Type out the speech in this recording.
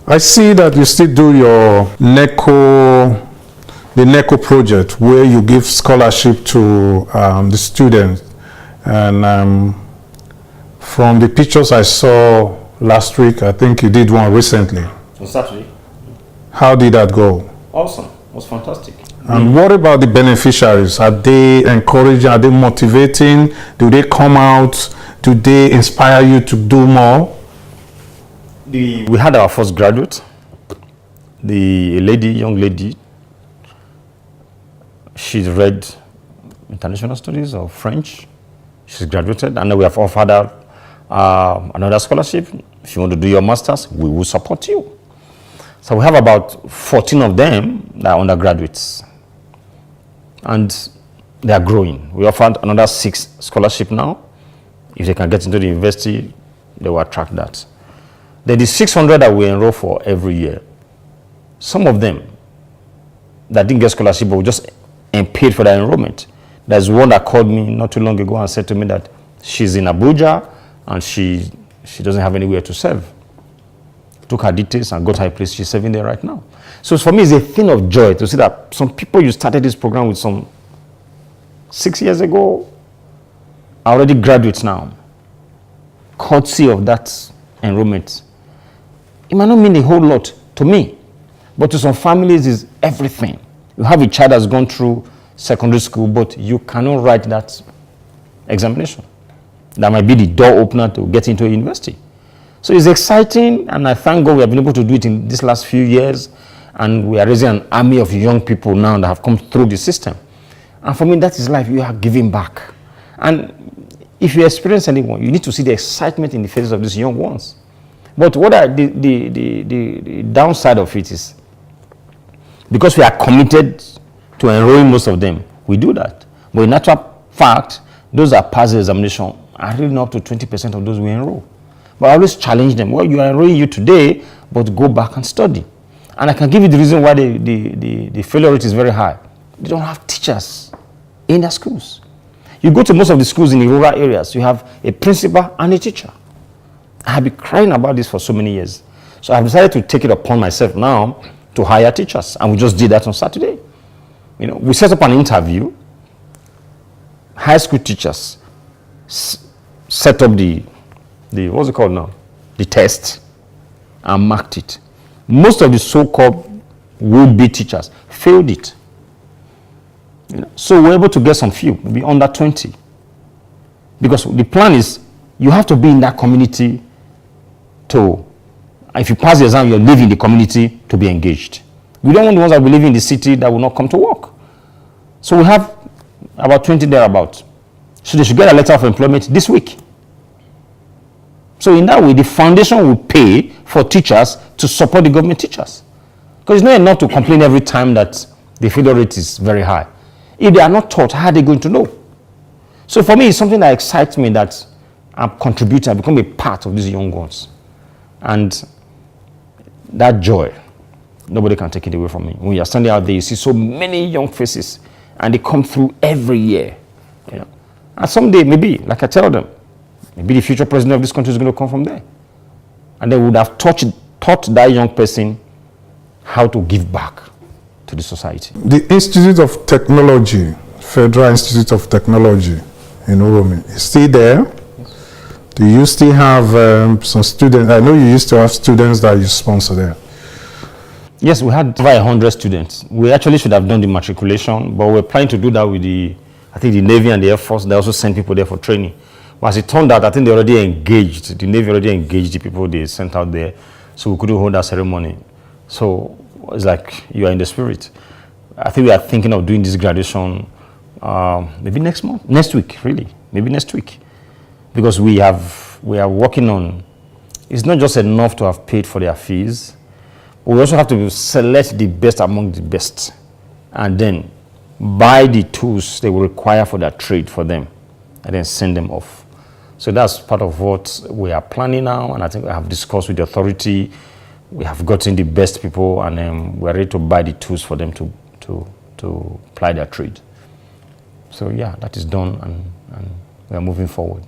I see that you still do your NECO, the NECO project, where you give scholarship to the students. And from the pictures I saw last week, I think you did one recently. On Saturday. How did that go? Awesome. It was fantastic. And what about the beneficiaries? Are they encouraging? Are they motivating? Do they come out? Do they inspire you to do more? We had our first graduate, young lady. She's read international studies or French. She's graduated, and we have offered her another scholarship. If you want to do your master's, we will support you. So we have about 14 of them that are undergraduates, and they are growing. We offered another 6 scholarships now. If they can get into the university, they will attract that. There is 600 that we enroll for every year. Some of them that didn't get scholarship but were just paid for their enrollment. There's one that called me not too long ago and said to me that she's in Abuja and she doesn't have anywhere to serve. Took her details and got her a place. She's serving there right now. So for me, it's a thing of joy to see that some people you started this program with some 6 years ago are already graduates now, courtesy of that enrollment. It might not mean a whole lot to me, but to some families is everything. You have a child that's gone through secondary school, but you cannot write that examination. That might be the door opener to get into a university. So it's exciting, and I thank God we have been able to do it in these last few years, and we are raising an army of young people now that have come through the system. And for me, that is life. You are giving back. And if you experience anyone, you need to see the excitement in the faces of these young ones. But what are the downside of it is, because we are committed to enrolling most of them, we do that. But in actual fact, those that pass the examination are really not up to 20% of those we enroll. But I always challenge them. Well, you are enrolling you today, but go back and study. And I can give you the reason why the failure rate is very high. They don't have teachers in their schools. You go to most of the schools in the rural areas, you have a principal and a teacher. I have been crying about this for so many years. So I've decided to take it upon myself now to hire teachers. And we just did that on Saturday. You know, we set up an interview. High school teachers set up the what's it called now? The test, and marked it. Most of the so-called would-be teachers failed it. You know? So we're able to get some few, maybe under 20. Because the plan is you have to be in that community to, if you pass the exam, you're leaving the community to be engaged. We don't want the ones that will live in the city that will not come to work. So we have about 20 thereabouts. So they should get a letter of employment this week. So in that way, the foundation will pay for teachers to support the government teachers. Because it's not enough to complain every time that the failure rate is very high. If they are not taught, how are they going to know? So for me, it's something that excites me that I'm contributing, I become a part of these young ones. And that joy, nobody can take it away from me. When you're standing out there, you see so many young faces, and they come through every year. You know? And someday, maybe, like I tell them, maybe the future president of this country is going to come from there. And they would have taught that young person how to give back to the society. The Institute of Technology, Federal Institute of Technology in Uromi, is still there? Yes. Do you still have some students? I know you used to have students that you sponsor there. Yes, we had over 100 students. We actually should have done the matriculation, but we're planning to do that with I think the Navy and the Air Force. They also send people there for training. But as it turned out, I think they already engaged, the Navy already engaged the people they sent out there, so we couldn't hold that ceremony. So it's like you are in the spirit. I think we are thinking of doing this graduation maybe next week, really, maybe next week. Because we are working on, it's not just enough to have paid for their fees, but we also have to select the best among the best and then buy the tools they will require for their trade for them and then send them off. So that's part of what we are planning now, and I think I have discussed with the authority. We have gotten the best people, and then we're ready to buy the tools for them to apply their trade. So yeah, that is done, and we are moving forward.